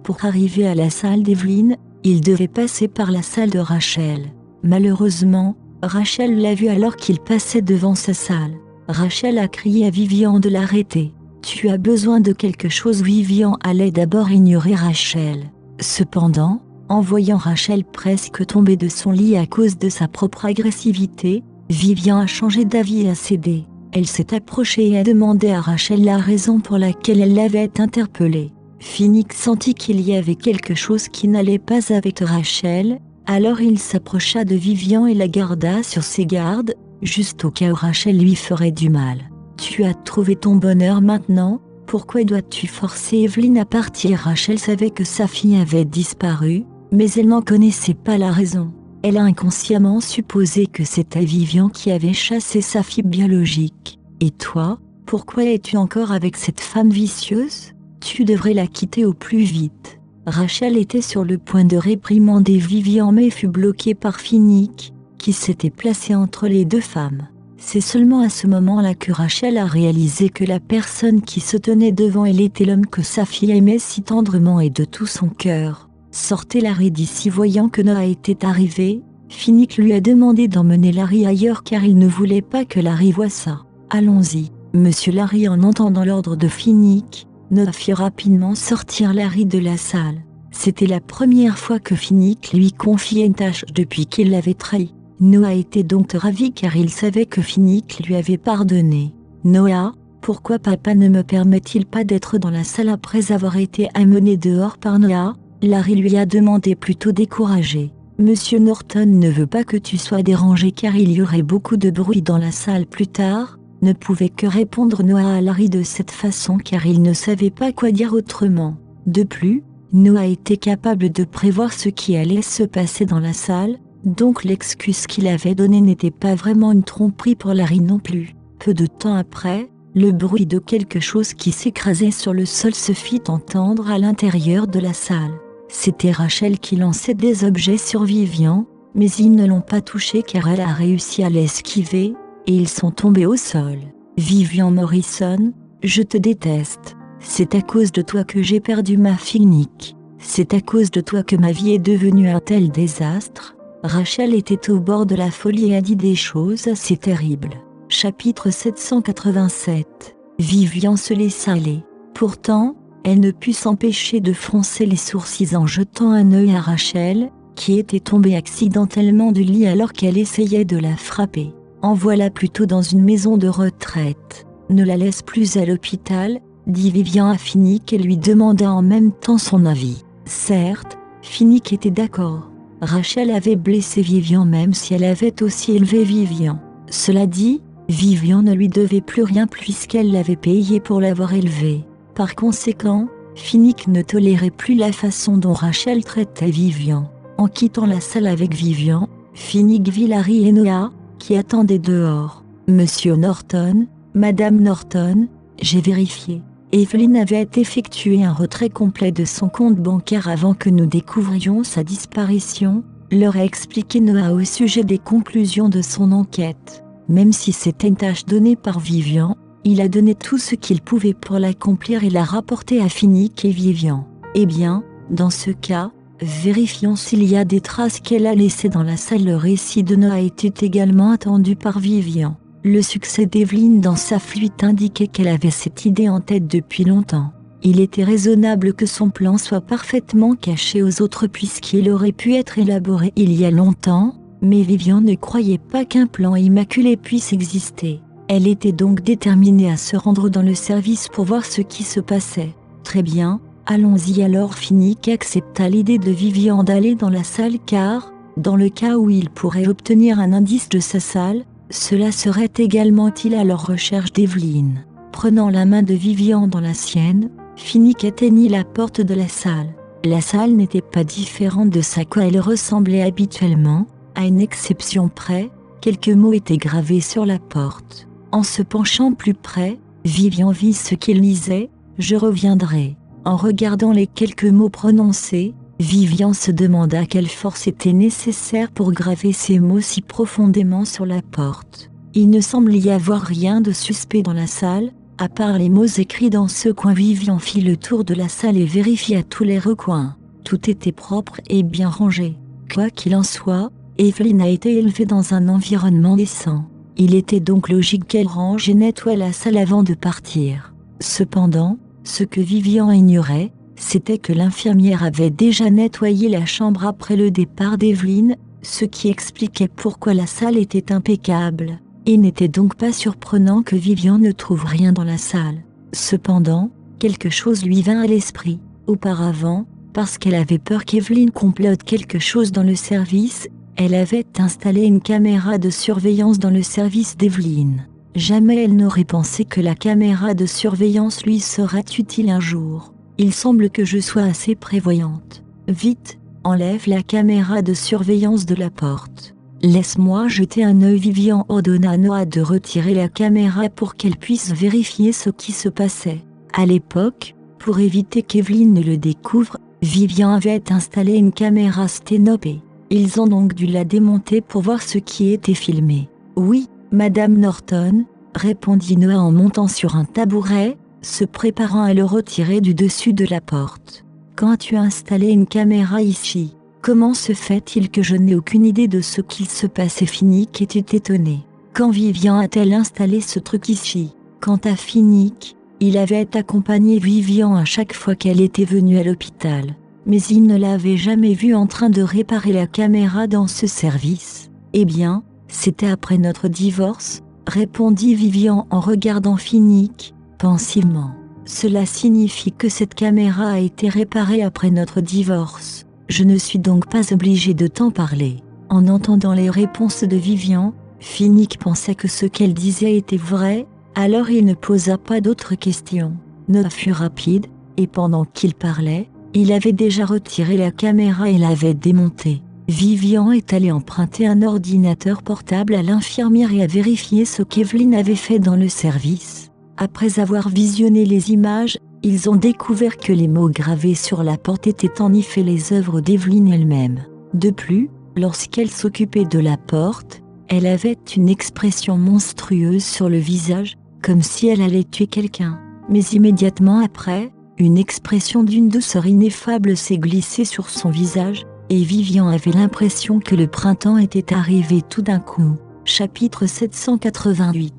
Pour arriver à la salle d'Evelyn, il devait passer par la salle de Rachel. Malheureusement, Rachel l'a vu alors qu'il passait devant sa salle. Rachel a crié à Vivian de l'arrêter. « Tu as besoin de quelque chose ?» Vivian allait d'abord ignorer Rachel. Cependant, en voyant Rachel presque tomber de son lit à cause de sa propre agressivité, Vivian a changé d'avis et a cédé. Elle s'est approchée et a demandé à Rachel la raison pour laquelle elle l'avait interpellée. Finnick sentit qu'il y avait quelque chose qui n'allait pas avec Rachel, alors il s'approcha de Vivian et la garda sur ses gardes, juste au cas où Rachel lui ferait du mal. « Tu as trouvé ton bonheur maintenant, pourquoi dois-tu forcer Evelyn à partir ?» Rachel savait que sa fille avait disparu, mais elle n'en connaissait pas la raison. Elle a inconsciemment supposé que c'était Vivian qui avait chassé sa fille biologique. « Et toi, pourquoi es-tu encore avec cette femme vicieuse ? Tu devrais la quitter au plus vite. » Rachel était sur le point de réprimander Vivian mais fut bloquée par Finnick, qui s'était placé entre les deux femmes. C'est seulement à ce moment-là que Rachel a réalisé que la personne qui se tenait devant elle était l'homme que sa fille aimait si tendrement et de tout son cœur. « Sortez Larry d'ici !» Voyant que Noah était arrivé, Finnick lui a demandé d'emmener Larry ailleurs car il ne voulait pas que Larry voie ça. « Allons-y, monsieur Larry !» En entendant l'ordre de Finnick, Noah fit rapidement sortir Larry de la salle. C'était la première fois que Finnick lui confiait une tâche depuis qu'il l'avait trahi. Noah était donc ravi car il savait que Finnick lui avait pardonné. « Noah, pourquoi papa ne me permet-il pas d'être dans la salle après avoir été amené dehors par Noah ?» Larry lui a demandé plutôt découragé. « Monsieur Norton ne veut pas que tu sois dérangé car il y aurait beaucoup de bruit dans la salle plus tard », ne pouvait que répondre Noah à Larry de cette façon car il ne savait pas quoi dire autrement. De plus, Noah était capable de prévoir ce qui allait se passer dans la salle, donc l'excuse qu'il avait donnée n'était pas vraiment une tromperie pour Larry non plus. Peu de temps après, le bruit de quelque chose qui s'écrasait sur le sol se fit entendre à l'intérieur de la salle. C'était Rachel qui lançait des objets sur Vivian, mais ils ne l'ont pas touché car elle a réussi à l'esquiver, et ils sont tombés au sol. « Vivian Morrison, je te déteste. C'est à cause de toi que j'ai perdu ma fille Nick. C'est à cause de toi que ma vie est devenue un tel désastre. » Rachel était au bord de la folie et a dit des choses assez terribles. Chapitre 787. Vivian se laissa aller. Pourtant, elle ne put s'empêcher de froncer les sourcils en jetant un œil à Rachel, qui était tombée accidentellement du lit alors qu'elle essayait de la frapper. « En voilà plutôt dans une maison de retraite. » Ne la laisse plus à l'hôpital, dit Vivian à Finnick et lui demanda en même temps son avis. Certes, Finnick était d'accord. Rachel avait blessé Vivian même si elle avait aussi élevé Vivian. Cela dit, Vivian ne lui devait plus rien puisqu'elle l'avait payé pour l'avoir élevé. Par conséquent, Finnick ne tolérait plus la façon dont Rachel traitait Vivian. En quittant la salle avec Vivian, Finnick vit Larry et Noah, qui attendaient dehors. Monsieur Norton, Madame Norton, j'ai vérifié. Evelyn avait effectué un retrait complet de son compte bancaire avant que nous découvrions sa disparition, leur a expliqué Noah au sujet des conclusions de son enquête. Même si c'était une tâche donnée par Vivian, il a donné tout ce qu'il pouvait pour l'accomplir et l'a rapporté à Finnick et Vivian. Eh bien, dans ce cas, vérifions s'il y a des traces qu'elle a laissées dans la salle. Le récit de Noah était également attendu par Vivian. Le succès d'Evelyn dans sa fuite indiquait qu'elle avait cette idée en tête depuis longtemps. Il était raisonnable que son plan soit parfaitement caché aux autres puisqu'il aurait pu être élaboré il y a longtemps, mais Vivian ne croyait pas qu'un plan immaculé puisse exister. Elle était donc déterminée à se rendre dans le service pour voir ce qui se passait. Très bien, allons-y alors. Finnick accepta l'idée de Vivian d'aller dans la salle car, dans le cas où il pourrait obtenir un indice de sa salle, cela serait également utile à leur recherche d'Evelyn. Prenant la main de Vivian dans la sienne, Finnick atteignit la porte de la salle. La salle n'était pas différente de ce à quoi elle ressemblait habituellement, à une exception près, quelques mots étaient gravés sur la porte. En se penchant plus près, Vivian vit ce qu'il lisait, « Je reviendrai ». En regardant les quelques mots prononcés, Vivian se demanda quelle force était nécessaire pour graver ces mots si profondément sur la porte. Il ne semble y avoir rien de suspect dans la salle, à part les mots écrits dans ce coin. Vivian fit le tour de la salle et vérifia tous les recoins. Tout était propre et bien rangé. Quoi qu'il en soit, Evelyn a été élevée dans un environnement décent. Il était donc logique qu'elle range et nettoie la salle avant de partir. Cependant, ce que Vivian ignorait, c'était que l'infirmière avait déjà nettoyé la chambre après le départ d'Evelyn, ce qui expliquait pourquoi la salle était impeccable. Il n'était donc pas surprenant que Vivian ne trouve rien dans la salle. Cependant, quelque chose lui vint à l'esprit. Auparavant, parce qu'elle avait peur qu'Evelyn complote quelque chose dans le service, elle avait installé une caméra de surveillance dans le service d'Evelyn. Jamais elle n'aurait pensé que la caméra de surveillance lui serait utile un jour. Il semble que je sois assez prévoyante. Vite, enlève la caméra de surveillance de la porte. Laisse-moi jeter un œil. Vivian ordonna à Noah de retirer la caméra pour qu'elle puisse vérifier ce qui se passait. À l'époque, pour éviter qu'Evelyn ne le découvre, Vivian avait installé une caméra sténopée. Ils ont donc dû la démonter pour voir ce qui était filmé. Oui, Madame Norton, répondit Noah en montant sur un tabouret, se préparant à le retirer du dessus de la porte. Quand as-tu installé une caméra ici? Comment se fait-il que je n'ai aucune idée de ce qu'il se passait? Finnick était étonné. Quand Vivian a-t-elle installé ce truc ici? Quant à Finnick, il avait accompagné Vivian à chaque fois qu'elle était venue à l'hôpital. Mais il ne l'avait jamais vue en train de réparer la caméra dans ce service. Eh bien, c'était après notre divorce, répondit Vivian en regardant Finnick, pensivement. Cela signifie que cette caméra a été réparée après notre divorce. Je ne suis donc pas obligé de t'en parler. En entendant les réponses de Vivian, Finnick pensait que ce qu'elle disait était vrai, alors il ne posa pas d'autres questions. Noah fut rapide, et pendant qu'il parlait, il avait déjà retiré la caméra et l'avait démontée. Vivian est allé emprunter un ordinateur portable à l'infirmière et a vérifié ce qu'Evelyn avait fait dans le service. Après avoir visionné les images, ils ont découvert que les mots gravés sur la porte étaient en effet les œuvres d'Evelyn elle-même. De plus, lorsqu'elle s'occupait de la porte, elle avait une expression monstrueuse sur le visage, comme si elle allait tuer quelqu'un. Mais immédiatement après, une expression d'une douceur ineffable s'est glissée sur son visage, et Vivian avait l'impression que le printemps était arrivé tout d'un coup. Chapitre 788.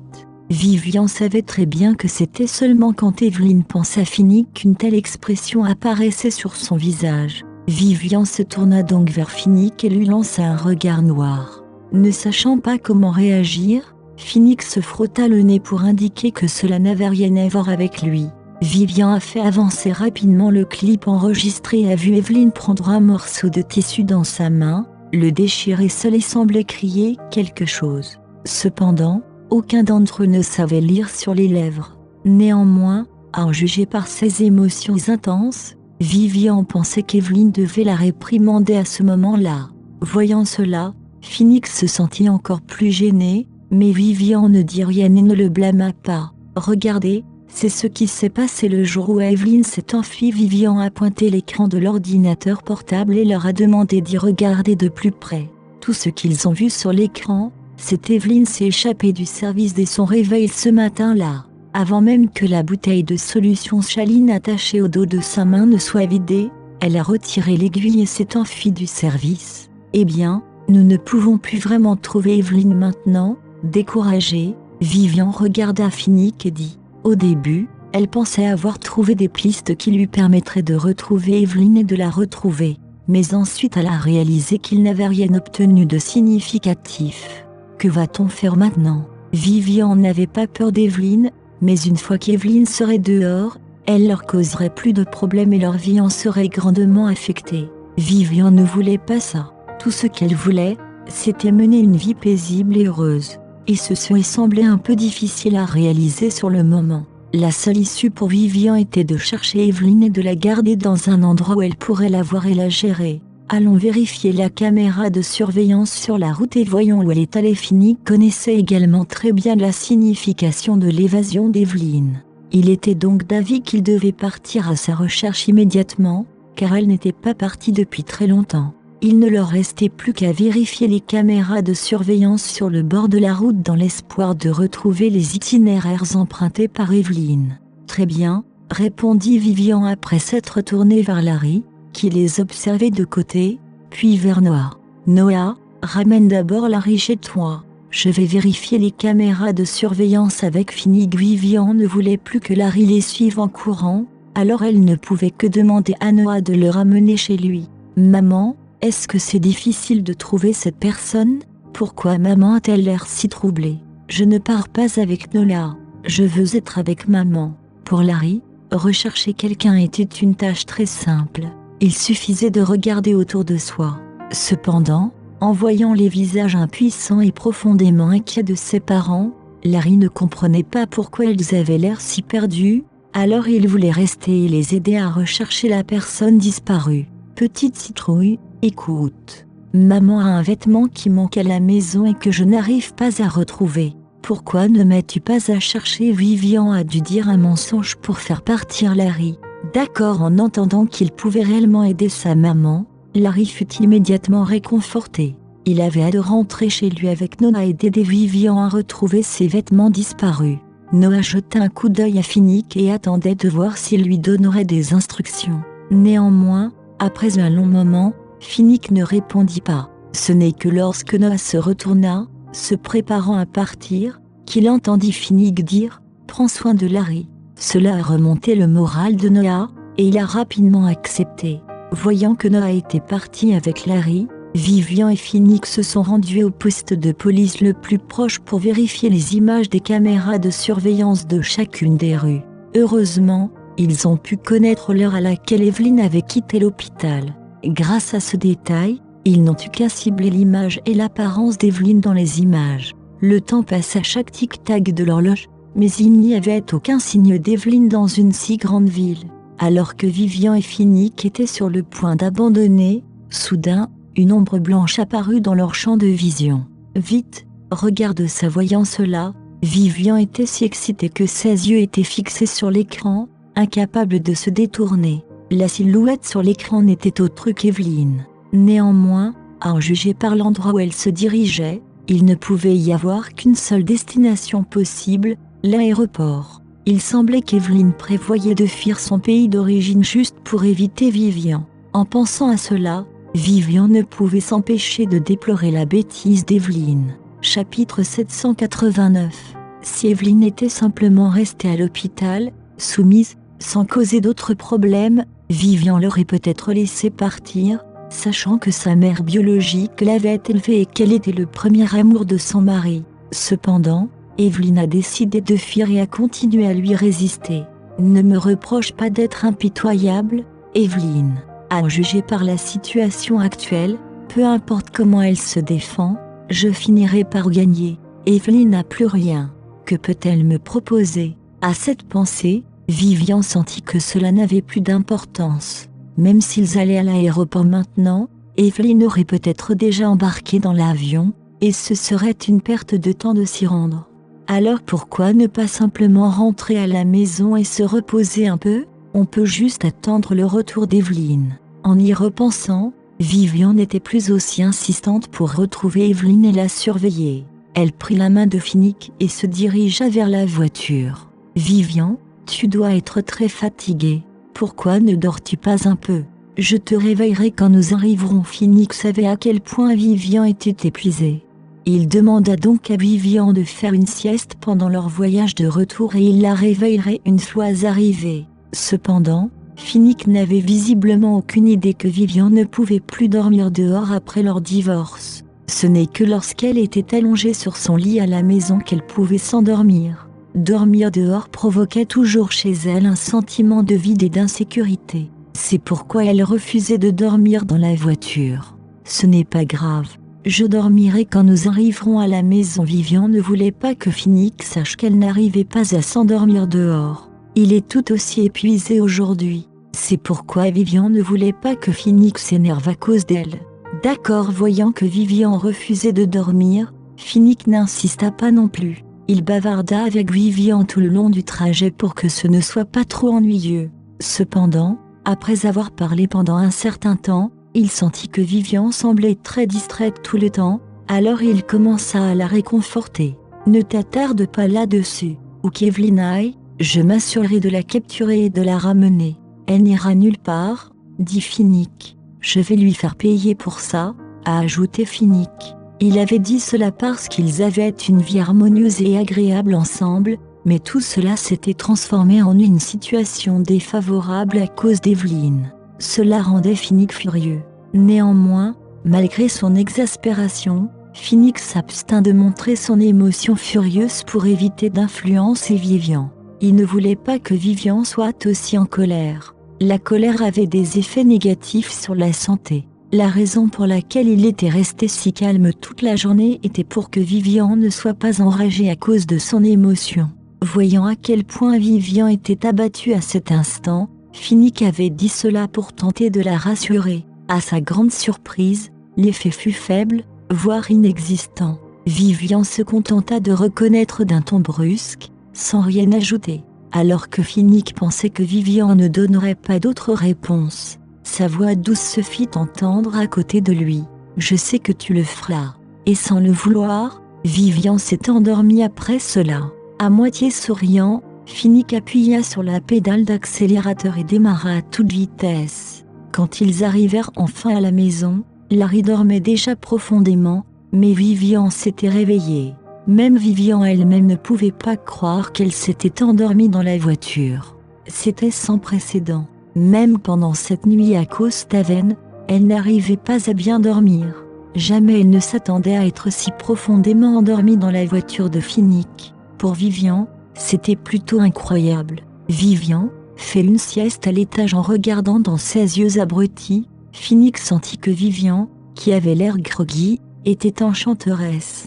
Vivian savait très bien que c'était seulement quand Evelyn pensait à Finnick qu'une telle expression apparaissait sur son visage. Vivian se tourna donc vers Finnick et lui lança un regard noir. Ne sachant pas comment réagir, Phoenix se frotta le nez pour indiquer que cela n'avait rien à voir avec lui. Vivian a fait avancer rapidement le clip enregistré et a vu Evelyn prendre un morceau de tissu dans sa main, le déchirer seul et semblait crier quelque chose. Cependant, aucun d'entre eux ne savait lire sur les lèvres. Néanmoins, à en juger par ses émotions intenses, Vivian pensait qu'Evelyn devait la réprimander à ce moment-là. Voyant cela, Phoenix se sentit encore plus gêné, mais Vivian ne dit rien et ne le blâma pas. « Regardez, c'est ce qui s'est passé le jour où Evelyn s'est enfuie. » Vivian a pointé l'écran de l'ordinateur portable et leur a demandé d'y regarder de plus près. Tout ce qu'ils ont vu sur l'écran, c'est Evelyn s'est échappée du service dès son réveil ce matin-là. Avant même que la bouteille de solution saline attachée au dos de sa main ne soit vidée, elle a retiré l'aiguille et s'est enfuie du service. Eh bien, nous ne pouvons plus vraiment trouver Evelyn maintenant. Découragée, Vivian regarda Phoenix et dit « Au début, elle pensait avoir trouvé des pistes qui lui permettraient de retrouver Evelyn et de la retrouver. Mais ensuite elle a réalisé qu'il n'avait rien obtenu de significatif. Que va-t-on faire maintenant ?» Vivian n'avait pas peur d'Evelyn, mais une fois qu'Evelyn serait dehors, elle leur causerait plus de problèmes et leur vie en serait grandement affectée. Vivian ne voulait pas ça. Tout ce qu'elle voulait, c'était mener une vie paisible et heureuse. Et ce souhait semblait un peu difficile à réaliser sur le moment. La seule issue pour Vivian était de chercher Evelyn et de la garder dans un endroit où elle pourrait la voir et la gérer. Allons vérifier la caméra de surveillance sur la route et voyons où elle est allée. Phoenix connaissait également très bien la signification de l'évasion d'Evelyn. Il était donc d'avis qu'il devait partir à sa recherche immédiatement, car elle n'était pas partie depuis très longtemps. Il ne leur restait plus qu'à vérifier les caméras de surveillance sur le bord de la route dans l'espoir de retrouver les itinéraires empruntés par Evelyn. « Très bien, » répondit Vivian après s'être tournée vers Larry, qui les observait de côté, puis vers Noah. « Noah, ramène d'abord Larry chez toi. Je vais vérifier les caméras de surveillance avec Phoenix. » Vivian ne voulait plus que Larry les suive en courant, alors elle ne pouvait que demander à Noah de le ramener chez lui. « Maman, est-ce que c'est difficile de trouver cette personne ? Pourquoi maman a-t-elle l'air si troublée ? Je ne pars pas avec Noah. Je veux être avec maman. » Pour Larry, rechercher quelqu'un était une tâche très simple. Il suffisait de regarder autour de soi. Cependant, en voyant les visages impuissants et profondément inquiets de ses parents, Larry ne comprenait pas pourquoi ils avaient l'air si perdus, alors il voulait rester et les aider à rechercher la personne disparue. « Petite citrouille, écoute. Maman a un vêtement qui manque à la maison et que je n'arrive pas à retrouver. Pourquoi ne m'as-tu pas à chercher ?» Vivian a dû dire un mensonge pour faire partir Larry. D'accord. En entendant qu'il pouvait réellement aider sa maman, Larry fut immédiatement réconforté. Il avait hâte de rentrer chez lui avec Noah et d'aider Vivian à retrouver ses vêtements disparus. Noah jeta un coup d'œil à Phoenix et attendait de voir s'il lui donnerait des instructions. Néanmoins, après un long moment, Phoenix ne répondit pas. Ce n'est que lorsque Noah se retourna, se préparant à partir, qu'il entendit Phoenix dire « Prends soin de Larry ». Cela a remonté le moral de Noah, et il a rapidement accepté. Voyant que Noah était parti avec Larry, Vivian et Phoenix se sont rendus au poste de police le plus proche pour vérifier les images des caméras de surveillance de chacune des rues. Heureusement, ils ont pu connaître l'heure à laquelle Evelyn avait quitté l'hôpital. Grâce à ce détail, ils n'ont eu qu'à cibler l'image et l'apparence d'Evelyn dans les images. Le temps passe à chaque tic-tac de l'horloge, mais il n'y avait aucun signe d'Evelyn dans une si grande ville. Alors que Vivian et Phoenix étaient sur le point d'abandonner, soudain, une ombre blanche apparut dans leur champ de vision. « Vite, regarde ça !» Voyant cela, Vivian était si excitée que ses yeux étaient fixés sur l'écran, incapable de se détourner. La silhouette sur l'écran n'était autre qu'Evelyn. Néanmoins, à en juger par l'endroit où elle se dirigeait, il ne pouvait y avoir qu'une seule destination possible, l'aéroport. Il semblait qu'Evelyn prévoyait de fuir son pays d'origine juste pour éviter Vivian. En pensant à cela, Vivian ne pouvait s'empêcher de déplorer la bêtise d'Evelyn. Chapitre 789. Si Evelyn était simplement restée à l'hôpital, soumise, sans causer d'autres problèmes, Vivian l'aurait peut-être laissée partir, sachant que sa mère biologique l'avait élevée et qu'elle était le premier amour de son mari. Cependant, Evelyn a décidé de fuir et a continué à lui résister. Ne me reproche pas d'être impitoyable, Evelyn. À en juger par la situation actuelle, peu importe comment elle se défend, je finirai par gagner. Evelyn n'a plus rien. Que peut-elle me proposer? À cette pensée, Vivian sentit que cela n'avait plus d'importance. Même s'ils allaient à l'aéroport maintenant, Evelyn aurait peut-être déjà embarqué dans l'avion, et ce serait une perte de temps de s'y rendre. Alors pourquoi ne pas simplement rentrer à la maison et se reposer un peu? On peut juste attendre le retour d'Evelyn. En y repensant, Vivian n'était plus aussi insistante pour retrouver Evelyn et la surveiller. Elle prit la main de Finnick et se dirigea vers la voiture. « Vivian, tu dois être très fatiguée. Pourquoi ne dors-tu pas un peu? Je te réveillerai quand nous arriverons. » Finnick savait à quel point Vivian était épuisée. Il demanda donc à Vivian de faire une sieste pendant leur voyage de retour et il la réveillerait une fois arrivés. Cependant, Finnick n'avait visiblement aucune idée que Vivian ne pouvait plus dormir dehors après leur divorce. Ce n'est que lorsqu'elle était allongée sur son lit à la maison qu'elle pouvait s'endormir. Dormir dehors provoquait toujours chez elle un sentiment de vide et d'insécurité. C'est pourquoi elle refusait de dormir dans la voiture. « Ce n'est pas grave. Je dormirai quand nous arriverons à la maison. » Vivian ne voulait pas que Finnick sache qu'elle n'arrivait pas à s'endormir dehors. Il est tout aussi épuisé aujourd'hui. C'est pourquoi Vivian ne voulait pas que Finnick s'énerve à cause d'elle. D'accord, voyant que Vivian refusait de dormir, Finnick n'insista pas non plus. Il bavarda avec Vivian tout le long du trajet pour que ce ne soit pas trop ennuyeux. Cependant, après avoir parlé pendant un certain temps, il sentit que Vivian semblait très distraite tout le temps, alors il commença à la réconforter. « Ne t'attarde pas là-dessus. Où qu'Evelyn aille, je m'assurerai de la capturer et de la ramener. Elle n'ira nulle part, » dit Finnick. « Je vais lui faire payer pour ça, » a ajouté Finnick. Il avait dit cela parce qu'ils avaient une vie harmonieuse et agréable ensemble, mais tout cela s'était transformé en une situation défavorable à cause d'Evelyn. Cela rendait Finnick furieux. Néanmoins, malgré son exaspération, Finnick s'abstint de montrer son émotion furieuse pour éviter d'influencer Vivian. Il ne voulait pas que Vivian soit aussi en colère. La colère avait des effets négatifs sur la santé. La raison pour laquelle il était resté si calme toute la journée était pour que Vivian ne soit pas enragée à cause de son émotion. Voyant à quel point Vivian était abattue à cet instant, Finnick avait dit cela pour tenter de la rassurer. À sa grande surprise, l'effet fut faible, voire inexistant. Vivian se contenta de reconnaître d'un ton brusque, sans rien ajouter. Alors que Finnick pensait que Vivian ne donnerait pas d'autre réponse, sa voix douce se fit entendre à côté de lui. « Je sais que tu le feras. » Et sans le vouloir, Vivian s'est endormie après cela. À moitié souriant, Finnick appuya sur la pédale d'accélérateur et démarra à toute vitesse. Quand ils arrivèrent enfin à la maison, Larry dormait déjà profondément, mais Vivian s'était réveillée. Même Vivian elle-même ne pouvait pas croire qu'elle s'était endormie dans la voiture. C'était sans précédent. Même pendant cette nuit à Costaven, elle n'arrivait pas à bien dormir. Jamais elle ne s'attendait à être si profondément endormie dans la voiture de Finnick. Pour Vivian, c'était plutôt incroyable. Vivian, fait une sieste à l'étage en regardant dans ses yeux abrutis. Finnick sentit que Vivian, qui avait l'air groggy, était enchanteresse.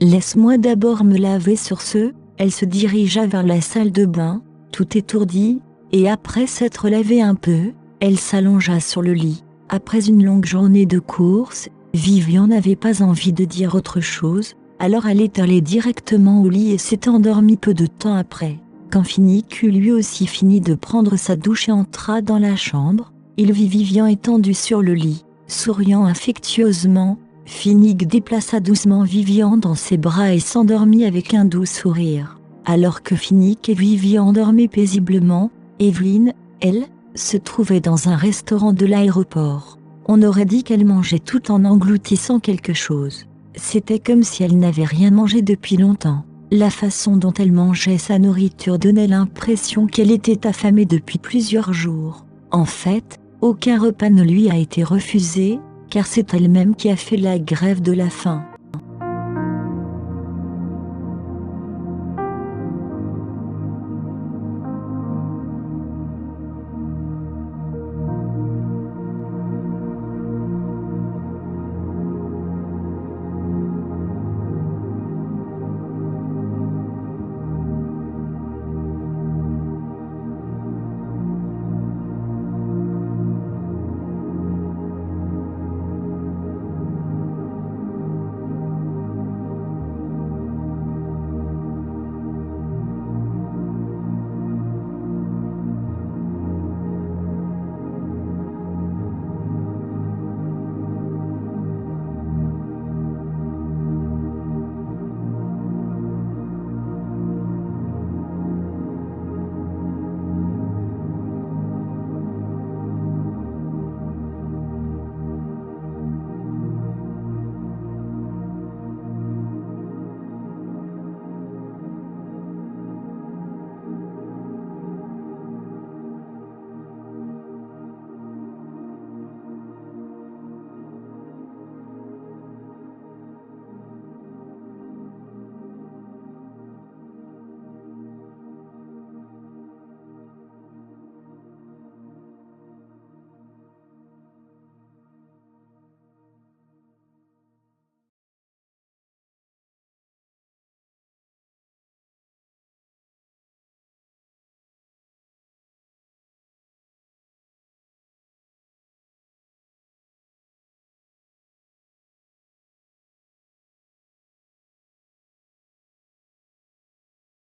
Laisse-moi d'abord me laver sur ce. » Elle se dirigea vers la salle de bain, tout étourdie, et après s'être lavée un peu, elle s'allongea sur le lit. Après une longue journée de course, Vivian n'avait pas envie de dire autre chose, alors elle est allée directement au lit et s'est endormie peu de temps après. Quand Finnick eut lui aussi fini de prendre sa douche et entra dans la chambre, il vit Vivian étendue sur le lit. Souriant affectueusement, Finnick déplaça doucement Vivian dans ses bras et s'endormit avec un doux sourire. Alors que Finnick et Vivian dormaient paisiblement, Evelyn, elle, se trouvait dans un restaurant de l'aéroport. On aurait dit qu'elle mangeait tout en engloutissant quelque chose. C'était comme si elle n'avait rien mangé depuis longtemps. La façon dont elle mangeait sa nourriture donnait l'impression qu'elle était affamée depuis plusieurs jours. En fait, aucun repas ne lui a été refusé, car c'est elle-même qui a fait la grève de la faim.